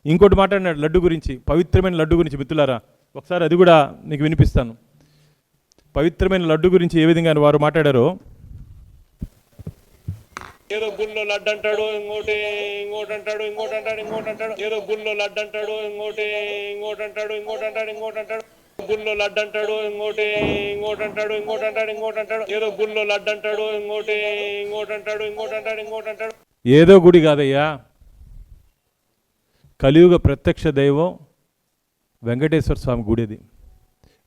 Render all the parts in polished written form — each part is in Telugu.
ఇంకోటి మాట్లాడినాడు లడ్డు గురించి, పవిత్రమైన లడ్డు గురించి. మిత్రులారా ఒకసారి అది కూడా నీకు వినిపిస్తాను. పవిత్రమైన లడ్డు గురించి ఏ విధంగా వారు మాట్లాడారో. ఏదో గుళ్ళో లడ్డు అంటాడు, ఇంకోటి అంటాడు, ఏదో గుళ్ళో లడ్డు అంటాడు, ఇంకోటి అంటాడు, గుళ్ళో లడ్డు అంటాడు, ఇంకోటి అంటాడు, ఏదో గుళ్ళో లడ్డు అంటాడు, ఇంకోటి అంటాడు. ఏదో గుడి కాదయ్యా, కలియుగ ప్రత్యక్ష దైవం వెంకటేశ్వర స్వామి గుడిది.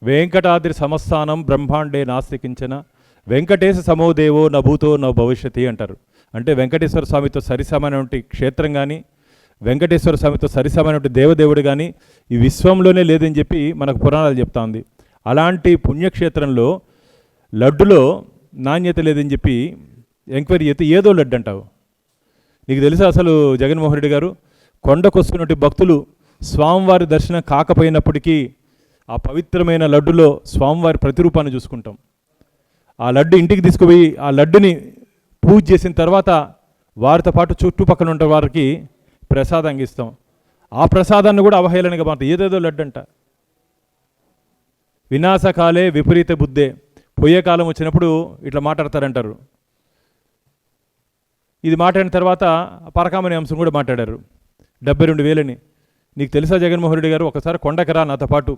వెంకటాద్రి సమస్థానం బ్రహ్మాండే నాస్తికించిన వెంకటేశ సమోదేవో నభూతో న భవిష్యతి అంటారు. అంటే వెంకటేశ్వర స్వామితో సరిసమానటువంటి క్షేత్రం కానీ, వెంకటేశ్వర స్వామితో సరిసమానటువంటి దేవదేవుడు కానీ ఈ విశ్వంలోనే లేదని చెప్పి మనకు పురాణాలు చెప్తా ఉంది. అలాంటి పుణ్యక్షేత్రంలో లడ్డులో నాణ్యత లేదని చెప్పి ఎంక్వైరీ చేస్తే ఏదో లడ్డు అంటావు. నీకు తెలుసా అసలు జగన్మోహన్ రెడ్డి గారు, కొండకొస్తున్నటువంటి భక్తులు స్వామివారి దర్శనం కాకపోయినప్పటికీ ఆ పవిత్రమైన లడ్డులో స్వామివారి ప్రతిరూపాన్ని చూసుకుంటాం. ఆ లడ్డు ఇంటికి తీసుకుపోయి ఆ లడ్డుని పూజ చేసిన తర్వాత వారితో పాటు చుట్టుపక్కల ఉన్న వారికి ప్రసాదంగా ఇస్తాం. ఆ ప్రసాదాన్ని కూడా అవహేళనగా మాట్లాడు. ఏదేదో లడ్డు అంట. వినాశకాలే విపరీత బుద్ధే, పోయే కాలం వచ్చినప్పుడు ఇట్లా మాట్లాడతారంటారు. ఇది మాట్లాడిన తర్వాత పరకామణి అంశం కూడా మాట్లాడారు, 72,000. నీకు తెలుసా జగన్మోహన్ రెడ్డి గారు, ఒకసారి కొండకరా నాతో పాటు.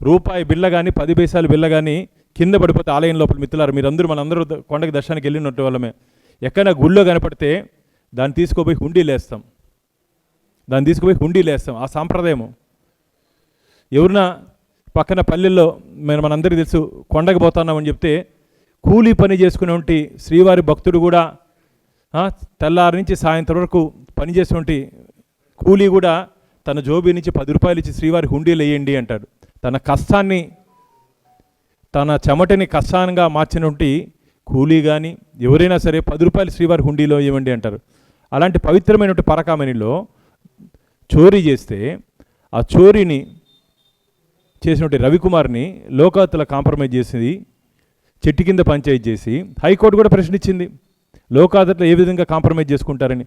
రూపాయి బిల్ల కానీ 10 పైసలు బిల్ల కానీ కింద పడిపోతే ఆలయం లోపల, మిత్రులారు మీరందరూ మనందరూ కొండకి దర్శనానికి వెళ్ళినట్టు వాళ్ళమే, ఎక్కడైనా గుళ్ళో కనపడితే దాన్ని తీసుకుపోయి హుండీలు వేస్తాం. ఆ సాంప్రదాయము. ఎవరినా పక్కన పల్లెల్లో మనందరికీ తెలుసు, కొండకి పోతున్నామని చెప్తే కూలీ పని చేసుకునేటువంటి శ్రీవారి భక్తుడు కూడా తెల్లారి నుంచి సాయంత్రం వరకు పనిచేసేటువంటి కూలీ కూడా తన జోబీ నుంచి 10 రూపాయలు ఇచ్చి శ్రీవారి హుండీలు వేయండి అంటాడు. తన కష్టాన్ని, తన చెమటని కష్టానంగా మార్చినటువంటి కూలీ కానీ ఎవరైనా సరే 10 రూపాయలు శ్రీవారి హుండీలో ఇవ్వండి అంటారు. అలాంటి పవిత్రమైనటువంటి పరకామణిలో చోరీ చేస్తే ఆ చోరీని చేసినటువంటి రవికుమార్ని లోకాయుక్తల కాంప్రమైజ్ చేసింది, చెట్టు కింద పంచాయతీ చేసి హైకోర్టు కూడా ప్రశ్నించింది లోకాయుక్తలో ఏ విధంగా కాంప్రమైజ్ చేసుకుంటారని.